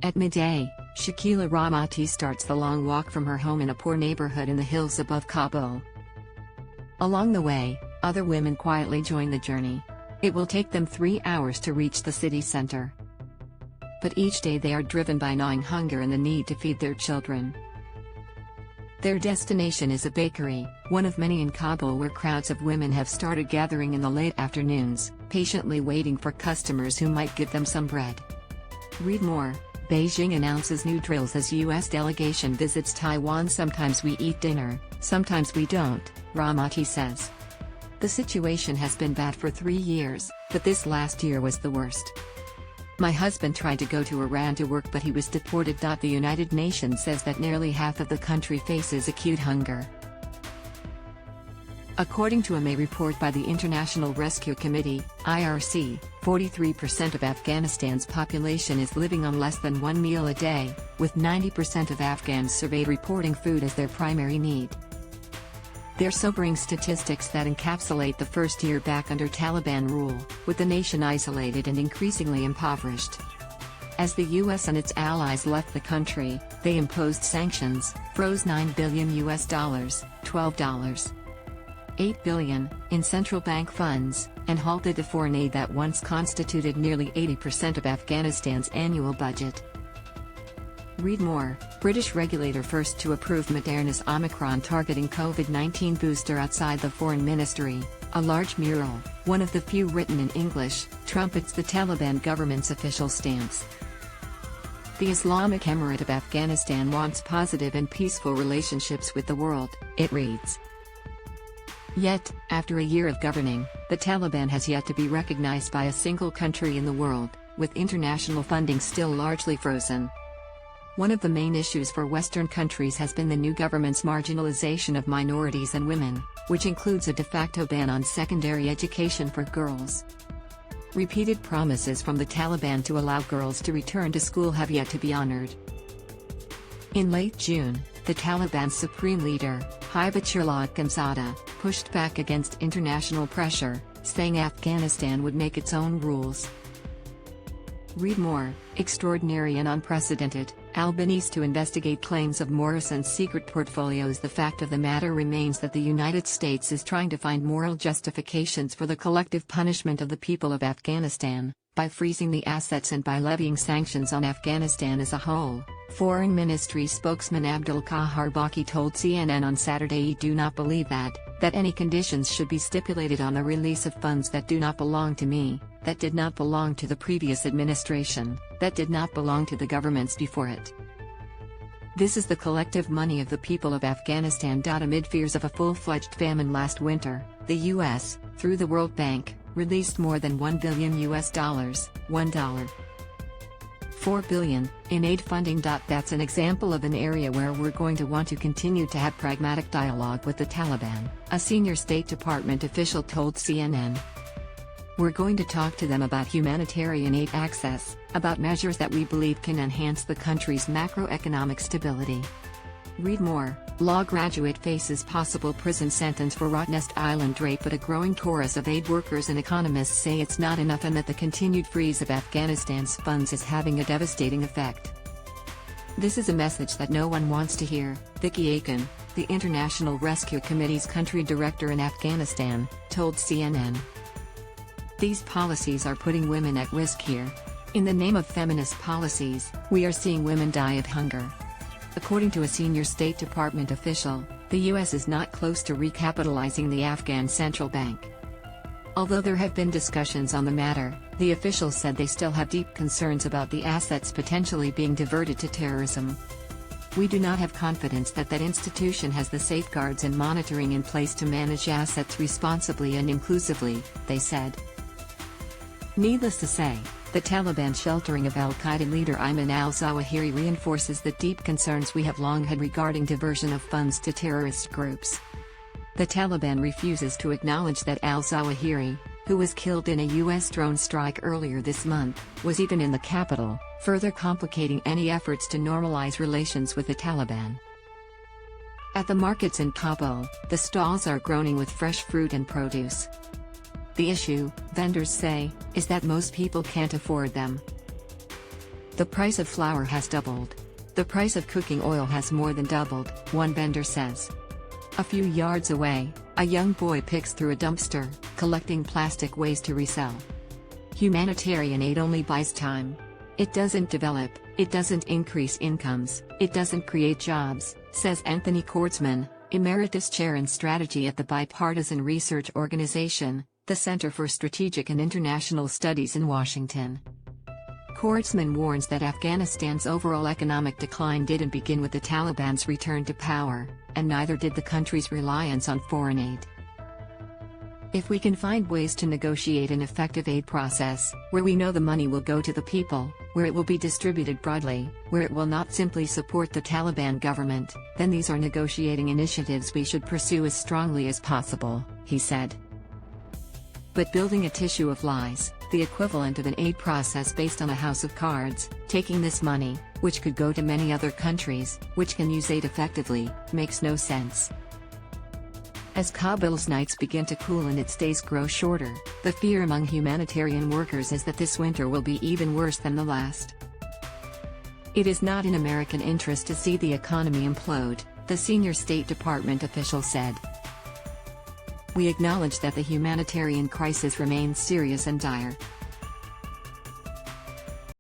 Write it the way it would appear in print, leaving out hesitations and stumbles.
At midday, Shakeela Rahmati starts the long walk from her home in a poor neighborhood in the hills above Kabul. Along the way, other women quietly join the journey. It will take them 3 hours to reach the city center. But each day they are driven by gnawing hunger and the need to feed their children. Their destination is a bakery, one of many in Kabul where crowds of women have started gathering in the late afternoons, patiently waiting for customers who might give them some bread. Read more. Beijing announces new drills as U.S. delegation visits Taiwan. Sometimes we eat dinner, sometimes we don't, Rahmati says. The situation has been bad for 3 years, but this last year was the worst. My husband tried to go to Iran to work but he was deported. The United Nations says that nearly half of the country faces acute hunger. According to a May report by the International Rescue Committee, IRC, 43% of Afghanistan's population is living on less than one meal a day, with 90% of Afghans surveyed reporting food as their primary need. They're sobering statistics that encapsulate the first year back under Taliban rule, with the nation isolated and increasingly impoverished. As the US and its allies left the country, they imposed sanctions, froze $9 billion $12.8 billion in central bank funds, and halted the foreign aid that once constituted nearly 80% of Afghanistan's annual budget. Read more. British regulator first to approve Moderna's Omicron targeting COVID-19 booster outside the Foreign Ministry. A large mural, one of the few written in English, trumpets the Taliban government's official stance. The Islamic Emirate of Afghanistan wants positive and peaceful relationships with the world, it reads. Yet, after a year of governing, the Taliban has yet to be recognized by a single country in the world, with international funding still largely frozen. One of the main issues for Western countries has been the new government's marginalization of minorities and women, which includes a de facto ban on secondary education for girls. Repeated promises from the Taliban to allow girls to return to school have yet to be honored. In late June, the Taliban's supreme leader, Hibatullah Akhundzada, pushed back against international pressure, saying Afghanistan would make its own rules. Read more. Extraordinary and unprecedented. Albanese to investigate claims of Morrison's secret portfolios. The fact of the matter remains that the United States is trying to find moral justifications for the collective punishment of the people of Afghanistan, by freezing the assets and by levying sanctions on Afghanistan as a whole. Foreign Ministry spokesman Abdul Qahar Baki told CNN on Saturday he do not believe that any conditions should be stipulated on the release of funds that do not belong to me, that did not belong to the previous administration, that did not belong to the governments before it. This is the collective money of the people of Afghanistan. Amid fears of a full-fledged famine last winter, the U.S., through the World Bank, released more than $1 billion $1.4 billion, in aid funding. That's an example of an area where we're going to want to continue to have pragmatic dialogue with the Taliban, a senior State Department official told CNN. We're going to talk to them about humanitarian aid access, about measures that we believe can enhance the country's macroeconomic stability. Read more. Law graduate faces possible prison sentence for Rottnest Island rape, but a growing chorus of aid workers and economists say it's not enough and that the continued freeze of Afghanistan's funds is having a devastating effect. This is a message that no one wants to hear, Vicky Aiken, the International Rescue Committee's country director in Afghanistan, told CNN. These policies are putting women at risk here. In the name of feminist policies, we are seeing women die of hunger. According to a senior State Department official, the U.S. is not close to recapitalizing the Afghan central bank. Although there have been discussions on the matter, the official said they still have deep concerns about the assets potentially being diverted to terrorism. We do not have confidence that institution has the safeguards and monitoring in place to manage assets responsibly and inclusively, they said. Needless to say, the Taliban sheltering of al-Qaeda leader Ayman al-Zawahiri reinforces the deep concerns we have long had regarding diversion of funds to terrorist groups. The Taliban refuses to acknowledge that al-Zawahiri, who was killed in a U.S. drone strike earlier this month, was even in the capital, further complicating any efforts to normalize relations with the Taliban. At the markets in Kabul, the stalls are groaning with fresh fruit and produce. The issue, vendors say, is that most people can't afford them. The price of flour has doubled. The price of cooking oil has more than doubled, one vendor says. A few yards away, a young boy picks through a dumpster, collecting plastic waste to resell. Humanitarian aid only buys time. It doesn't develop, it doesn't increase incomes, it doesn't create jobs, says Anthony Kordsman, Emeritus Chair in Strategy at the bipartisan research organization, the Center for Strategic and International Studies in Washington. Kordsman warns that Afghanistan's overall economic decline didn't begin with the Taliban's return to power, and neither did the country's reliance on foreign aid. If we can find ways to negotiate an effective aid process, where we know the money will go to the people, where it will be distributed broadly, where it will not simply support the Taliban government, then these are negotiating initiatives we should pursue as strongly as possible, he said. But building a tissue of lies, the equivalent of an aid process based on a house of cards, taking this money, which could go to many other countries, which can use aid effectively, makes no sense. As Kabul's nights begin to cool and its days grow shorter, the fear among humanitarian workers is that this winter will be even worse than the last. It is not in American interest to see the economy implode, the senior State Department official said. We acknowledge that the humanitarian crisis remains serious and dire.